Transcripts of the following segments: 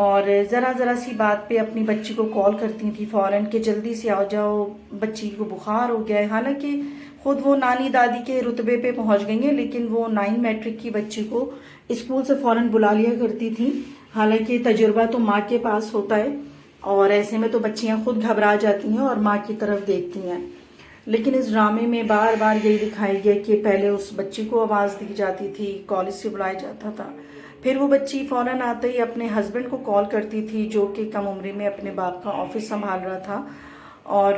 اور ذرا سی بات پہ اپنی بچی کو کال کرتی تھی فوراً کہ جلدی سے آ جاؤ، بچی کو بخار ہو گیا ہے. حالانکہ خود وہ نانی دادی کے رتبے پہ پہنچ گئی ہیں، لیکن وہ 9 میٹرک کی بچی کو اسکول سے فوراً بلا لیا کرتی تھی. حالانکہ تجربہ تو ماں کے پاس ہوتا ہے، اور ایسے میں تو بچیاں خود گھبرا جاتی ہیں اور ماں کی طرف دیکھتی ہیں. لیکن اس ڈرامے میں بار بار یہی دکھائی گیا کہ پہلے اس بچی کو آواز دی جاتی تھی، کالج سے بلایا جاتا تھا، پھر وہ بچی فوراً آتے ہی اپنے ہسبینڈ کو کال کرتی تھی جو کہ کم عمری میں اپنے باپ کا آفس سنبھال رہا تھا، اور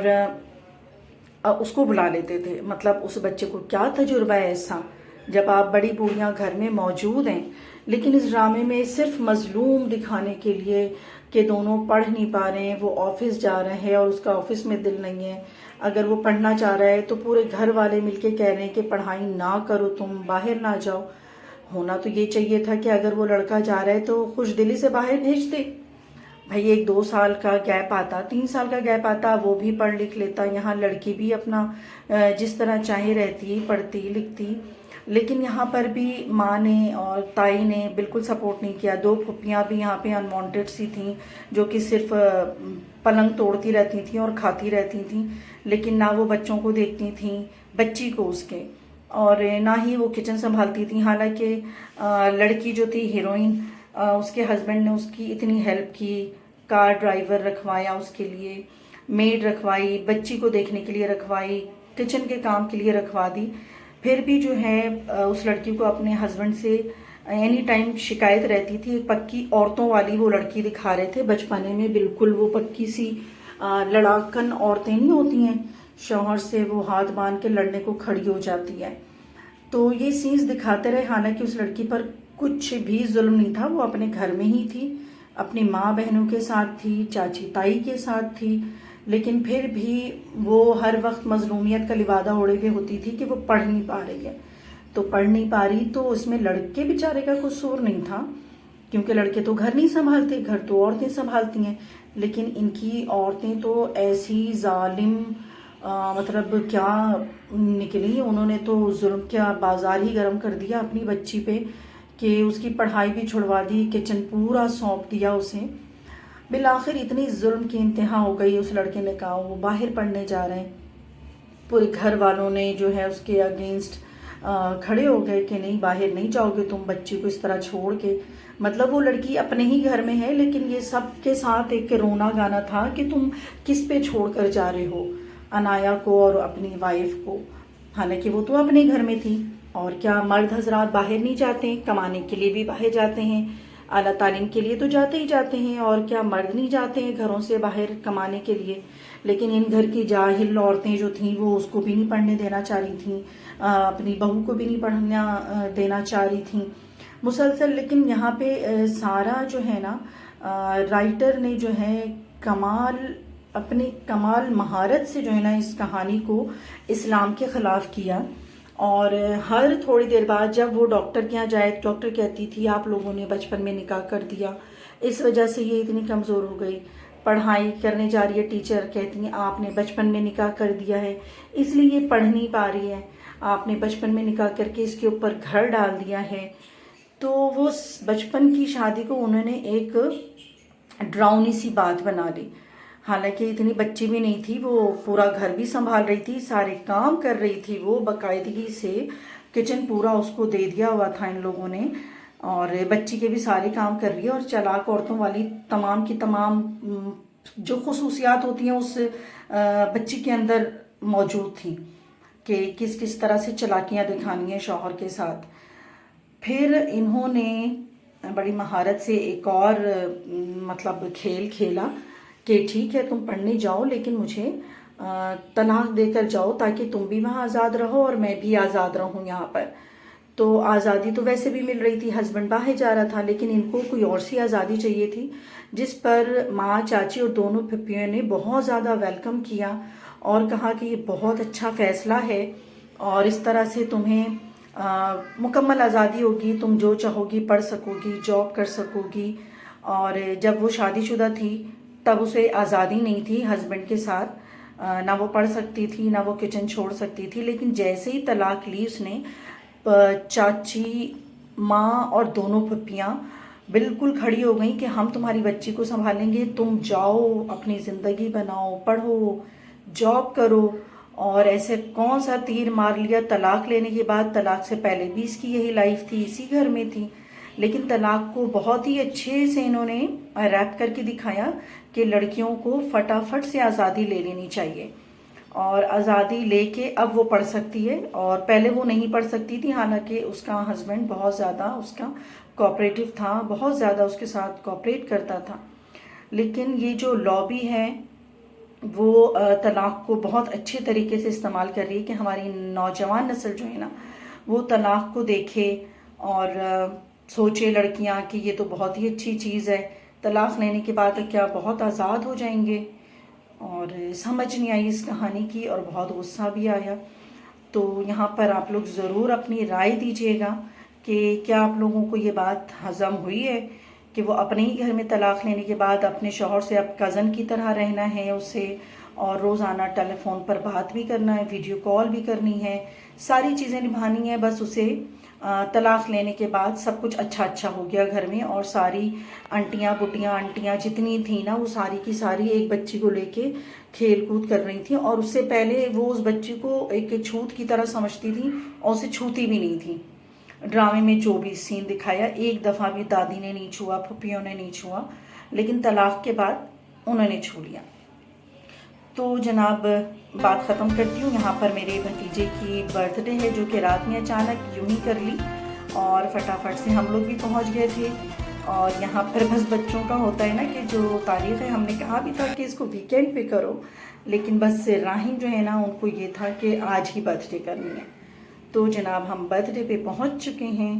اس کو بلا لیتے تھے. مطلب اس بچے کو کیا تجربہ ہے ایسا جب آپ بڑی بوڑھیاں گھر میں موجود ہیں. لیکن اس ڈرامے میں صرف مظلوم دکھانے کے لیے کہ دونوں پڑھ نہیں پا رہے ہیں، وہ آفس جا رہے ہیں اور اس کا آفس میں دل نہیں ہے. اگر وہ پڑھنا چاہ رہا ہے تو پورے گھر والے مل کے کہہ رہے ہیں کہ پڑھائی نہ کرو، تم باہر نہ جاؤ. ہونا تو یہ چاہیے تھا کہ اگر وہ لڑکا جا رہا ہے تو خوش دلی سے باہر بھیج دے. بھائی 1-2 سال کا گیپ آتا، 3 سال کا گیپ آتا، وہ بھی پڑھ لکھ لیتا. یہاں لڑکی بھی اپنا جس طرح چاہے رہتی، پڑھتی لکھتی. لیکن یہاں پر بھی ماں نے اور تائی نے بالکل سپورٹ نہیں کیا. 2 پھوپھیاں بھی یہاں پہ انوانٹیڈ سی تھیں جو کہ صرف پلنگ توڑتی رہتی تھیں اور کھاتی رہتی تھیں، لیکن نہ وہ بچوں کو دیکھتی تھیں، بچی کو اس کے، اور نہ ہی وہ کچن سنبھالتی تھیں. حالانکہ لڑکی جو تھی ہیروئن، اس کے ہسبینڈ نے اس کی اتنی ہیلپ کی، کار ڈرائیور رکھوایا اس کے لیے، میڈ رکھوائی، بچی کو دیکھنے کے لیے رکھوائی، کچن کے کام کے لیے رکھوا دی. پھر بھی جو ہے اس لڑکی کو اپنے ہسبینڈ سے اینی ٹائم شکایت رہتی تھی. ایک پکی عورتوں والی وہ لڑکی دکھا رہے تھے بچپنے میں، بالکل وہ پکی سی لڑاکن عورتیں نہیں ہوتی ہیں، شوہر سے وہ ہاتھ باندھ کے لڑنے کو کھڑی ہو جاتی ہے. تو یہ سینز دکھاتے رہے. حالانکہ اس لڑکی پر کچھ بھی ظلم نہیں تھا، وہ اپنے گھر میں ہی تھی، اپنی ماں بہنوں کے ساتھ تھی، چاچی تائی کے ساتھ تھی. لیکن پھر بھی وہ ہر وقت مظلومیت کا لبادہ اوڑھے ہوئے ہوتی تھی کہ وہ پڑھ نہیں پا رہی ہے. تو پڑھ نہیں پا رہی تو اس میں لڑکے بیچارے کا قصور نہیں تھا، کیونکہ لڑکے تو گھر نہیں سنبھالتے، گھر تو عورتیں سنبھالتی ہیں. لیکن ان کی عورتیں تو ایسی ظالم مطلب کیا نکلی، انہوں نے تو ظلم کیا بازار ہی گرم کر دیا اپنی بچی پہ، کہ اس کی پڑھائی بھی چھڑوا دی، کچن پورا سونپ دیا اسے. بالآخر اتنی ظلم کی انتہا ہو گئی. اس لڑکے نے کہا وہ باہر پڑھنے جا رہے ہیں، پورے گھر والوں نے جو ہے اس کے اگینسٹ کھڑے ہو گئے کہ نہیں باہر نہیں جاؤ گے تم بچی کو اس طرح چھوڑ کے. مطلب وہ لڑکی اپنے ہی گھر میں ہے، لیکن یہ سب کے ساتھ ایک رونا گانا تھا کہ تم کس پہ چھوڑ کر جا رہے ہو انایا کو اور اپنی وائف کو. حالانکہ وہ تو اپنے گھر میں تھی. اور کیا مرد حضرات باہر نہیں جاتے ہیں؟ کمانے کے لیے بھی باہر جاتے ہیں، اعلیٰ تعلیم کے لیے تو جاتے ہی جاتے ہیں. اور کیا مرد نہیں جاتے ہیں گھروں سے باہر کمانے کے لیے؟ لیکن ان گھر کی جاہل عورتیں جو تھیں وہ اس کو بھی نہیں پڑھنے دینا چاہ رہی تھیں، اپنی بہو کو بھی نہیں پڑھنا دینا چاہ رہی تھیں مسلسل. لیکن یہاں پہ سارا جو ہے نا رائٹر نے جو ہے اپنی کمال مہارت سے جو ہے نا اس کہانی کو اسلام کے خلاف کیا. اور ہر تھوڑی دیر بعد جب وہ ڈاکٹر کے یہاں جائے، ڈاکٹر کہتی تھی آپ لوگوں نے بچپن میں نکاح کر دیا، اس وجہ سے یہ اتنی کمزور ہو گئی. پڑھائی کرنے جا رہی ہے، ٹیچر کہتی ہیں آپ نے بچپن میں نکاح کر دیا ہے اس لیے یہ پڑھ نہیں پا رہی ہے، آپ نے بچپن میں نکاح کر کے اس کے اوپر گھر ڈال دیا ہے. تو وہ بچپن کی شادی کو انہوں نے ایک ڈراؤنی سی بات بنا لی. حالانکہ اتنی بچی بھی نہیں تھی، وہ پورا گھر بھی سنبھال رہی تھی، سارے کام کر رہی تھی، وہ باقاعدگی سے کچن پورا اس کو دے دیا ہوا تھا ان لوگوں نے، اور بچی کے بھی سارے کام کر رہی ہے. اور چالاک عورتوں والی تمام کی تمام جو خصوصیات ہوتی ہیں اس بچی کے اندر موجود تھیں کہ کس کس طرح سے چالاکیاں دکھانی ہیں شوہر کے ساتھ. پھر انہوں نے بڑی مہارت سے ایک اور مطلب کھیل کھیلا کہ ٹھیک ہے تم پڑھنے جاؤ لیکن مجھے طلاق دے کر جاؤ تاکہ تم بھی وہاں آزاد رہو اور میں بھی آزاد رہوں یہاں پر. تو آزادی تو ویسے بھی مل رہی تھی، ہسبینڈ باہر جا رہا تھا، لیکن ان کو کوئی اور سی آزادی چاہیے تھی، جس پر ماں چاچی اور دونوں پھپھیوں نے بہت زیادہ ویلکم کیا اور کہا کہ یہ بہت اچھا فیصلہ ہے اور اس طرح سے تمہیں مکمل آزادی ہوگی، تم جو چاہو گی پڑھ سکو گی، جاب کر سکو گی. اور جب وہ شادی شدہ تھی تب اسے آزادی نہیں تھی ہسبینڈ کے ساتھ، نہ وہ پڑھ سکتی تھی نہ وہ کچن چھوڑ سکتی تھی. لیکن جیسے ہی طلاق لی اس نے، چاچی، ماں اور دونوں پھپھیاں بالکل کھڑی ہو گئی کہ ہم تمہاری بچی کو سنبھالیں گے، تم جاؤ اپنی زندگی بناؤ، پڑھو، جاب کرو. اور ایسے کون سا تیر مار لیا طلاق لینے کے بعد. طلاق سے پہلے بھی اس کی یہی لائف تھی، اسی گھر میں تھی، لیکن طلاق کو بہت ہی اچھے سے انہوں نے ریپ کر کے دکھایا کہ لڑکیوں کو فٹافٹ سے آزادی لے لینی چاہیے، اور آزادی لے کے اب وہ پڑھ سکتی ہے. اور پہلے وہ نہیں پڑھ سکتی تھی، حالانکہ اس کا ہسبینڈ بہت زیادہ اس کا کوآپریٹو تھا، بہت زیادہ اس کے ساتھ کوآپریٹ کرتا تھا. لیکن یہ جو لابی ہے وہ طلاق کو بہت اچھے طریقے سے استعمال کر رہی ہے کہ ہماری نوجوان نسل جو ہے نا وہ طلاق کو دیکھے اور سوچے لڑکیاں کہ یہ تو بہت ہی اچھی چیز ہے، طلاق لینے کے بعد کیا بہت آزاد ہو جائیں گے. اور سمجھ نہیں آئی اس کہانی کی اور بہت غصہ بھی آیا. تو یہاں پر آپ لوگ ضرور اپنی رائے دیجیے گا کہ کیا آپ لوگوں کو یہ بات ہضم ہوئی ہے کہ وہ اپنے ہی گھر میں طلاق لینے کے بعد اپنے شوہر سے اب کزن کی طرح رہنا ہے اسے، اور روزانہ ٹیلی فون پر بات بھی کرنا ہے، ویڈیو کال بھی کرنی ہے، ساری چیزیں نبھانی ہے. بس اسے طلاق لینے کے بعد سب کچھ اچھا اچھا ہو گیا گھر میں، اور ساری آنٹیاں جتنی تھیں نا وہ ساری کی ساری ایک بچی کو لے کے کھیل کود کر رہی تھیں. اور اس سے پہلے وہ اس بچی کو ایک چھوت کی طرح سمجھتی تھی اور اسے چھوتی بھی نہیں تھی. ڈرامے میں جو بھی سین دکھایا، ایک دفعہ بھی دادی نے نہیں چھوا، پھپھیوں نے نہیں چھوا، لیکن طلاق کے بعد انہوں نے چھو لیا. تو جناب بات ختم کرتی ہوں. یہاں پر میرے بھتیجے کی برتھ ڈے ہے جو کہ رات میں اچانک یوں ہی کر لی، اور فٹافٹ سے ہم لوگ بھی پہنچ گئے تھے. اور یہاں پر بس بچوں کا ہوتا ہے نا کہ جو تاریخ ہے، ہم نے کہا بھی تھا کہ اس کو ویکینڈ پہ کرو، لیکن بس راہیم جو ہے نا ان کو یہ تھا کہ آج ہی برتھ ڈے کرنی ہے. تو جناب ہم برتھ ڈے پہ پہنچ چکے ہیں.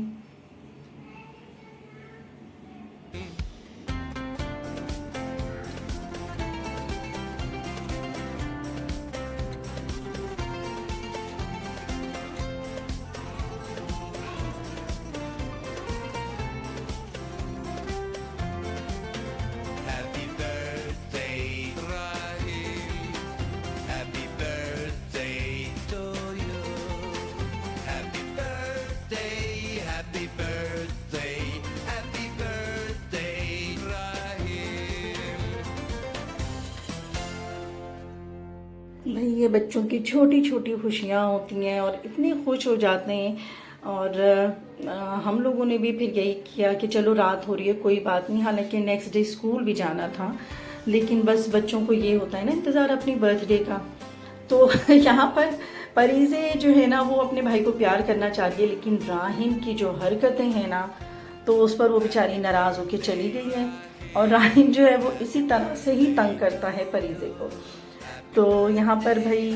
Happy birthday, Rahim. Happy birthday to you. Happy birthday, happy birthday, happy birthday, Rahim. بھئی یہ بچوں کی چھوٹی چھوٹی خوشیاں ہوتی ہیں اور اتنے خوش ہو جاتے ہیں. اور ہم لوگوں نے بھی پھر یہی کیا کہ چلو رات ہو رہی ہے کوئی بات نہیں، حالانکہ نیکسٹ ڈے اسکول بھی جانا تھا، لیکن بس بچوں کو یہ ہوتا ہے نا انتظار اپنی برتھ ڈے کا. تو یہاں پر پریزے جو ہے نا وہ اپنے بھائی کو پیار کرنا چاہتی ہے، لیکن راہیم کی جو حرکتیں ہیں نا تو اس پر وہ بیچاری ناراض ہو کے چلی گئی ہے. اور راہیم جو ہے وہ اسی طرح سے ہی تنگ کرتا ہے پریزے کو. تو یہاں پر بھائی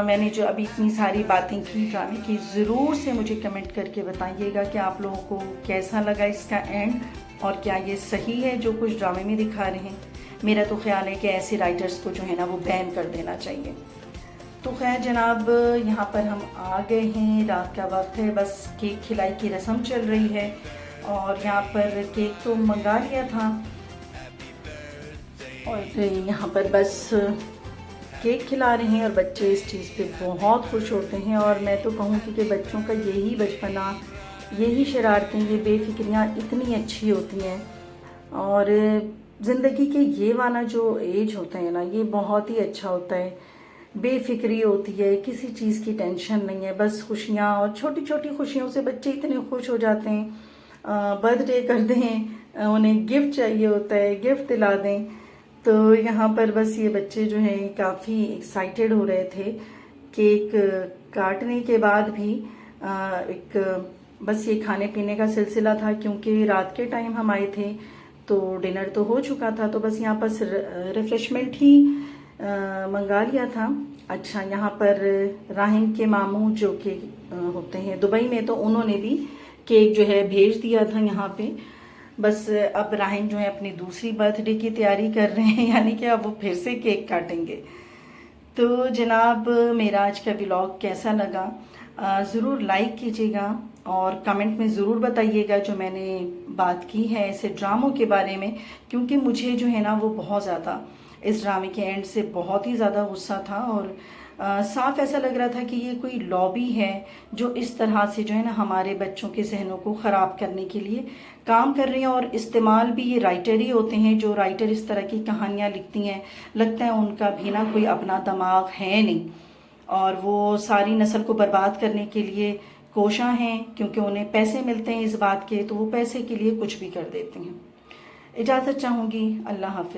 میں نے جو ابھی اتنی ساری باتیں کی ڈرامے کی، ضرور سے مجھے کمنٹ کر کے بتائیے گا کہ آپ لوگوں کو کیسا لگا اس کا اینڈ، اور کیا یہ صحیح ہے جو کچھ ڈرامے میں دکھا رہے ہیں. میرا تو خیال ہے کہ ایسے رائٹرز کو جو ہے نا وہ بین کر دینا چاہیے. تو خیر جناب یہاں پر ہم آ گئے ہیں، رات کا وقت ہے، بس کیک کھلائی کی رسم چل رہی ہے. اور یہاں پر کیک تو منگا لیا تھا، اور یہاں پر بس کیک کھلا رہے ہیں، اور بچے اس چیز پہ بہت خوش ہوتے ہیں. اور میں تو کہوں کہ بچوں کا یہی بچپنا، یہی شرارتیں، یہ بے فکریاں اتنی اچھی ہوتی ہیں. اور زندگی کے یہ والا جو ایج ہوتا ہے نا یہ بہت ہی اچھا ہوتا ہے. بے فکری ہوتی ہے، کسی چیز کی ٹینشن نہیں ہے، بس خوشیاں. اور چھوٹی چھوٹی خوشیوں سے بچے اتنے خوش ہو جاتے ہیں. برتھ ڈے کر دیں، انہیں گفٹ چاہیے ہوتا ہے، گفٹ دلا دیں. تو یہاں پر بس یہ بچے جو ہیں کافی ایکسائٹیڈ ہو رہے تھے. کیک کاٹنے کے بعد بھی ایک بس یہ کھانے پینے کا سلسلہ تھا، کیونکہ رات کے ٹائم ہم آئے تھے تو ڈنر تو ہو چکا تھا، تو بس یہاں پر ریفریشمنٹ ہی منگا لیا تھا. اچھا یہاں پر راہیم کے ماموں جو کہ ہوتے ہیں دبئی میں، تو انہوں نے بھی کیک جو ہے بھیج دیا تھا یہاں پہ. بس اب راہیم جو ہے اپنی دوسری برتھ ڈے کی تیاری کر رہے ہیں، یعنی کہ اب وہ پھر سے کیک کاٹیں گے. تو جناب میرا آج کا ولاگ کیسا لگا ضرور لائک کیجیے گا، اور کمنٹ میں ضرور بتائیے گا جو میں نے بات کی ہے ایسے ڈراموں کے بارے میں، کیونکہ مجھے جو ہے نا وہ بہت زیادہ اس ڈرامے کے اینڈ سے بہت ہی زیادہ غصہ تھا. اور صاف ایسا لگ رہا تھا کہ یہ کوئی لابی ہے جو اس طرح سے جو ہے نا ہمارے بچوں کے ذہنوں کو خراب کرنے کے لیے کام کر رہی ہیں، اور استعمال بھی یہ رائٹر ہی ہوتے ہیں جو رائٹر اس طرح کی کہانیاں لکھتی ہیں. لگتا ہے ان کا بھی نا کوئی اپنا دماغ ہے نہیں، اور وہ ساری نسل کو برباد کرنے کے لیے کوشاں ہیں، کیونکہ انہیں پیسے ملتے ہیں اس بات کے، تو وہ پیسے کے لیے کچھ بھی کر دیتے ہیں. اجازت چاہوں گی. اللہ حافظ.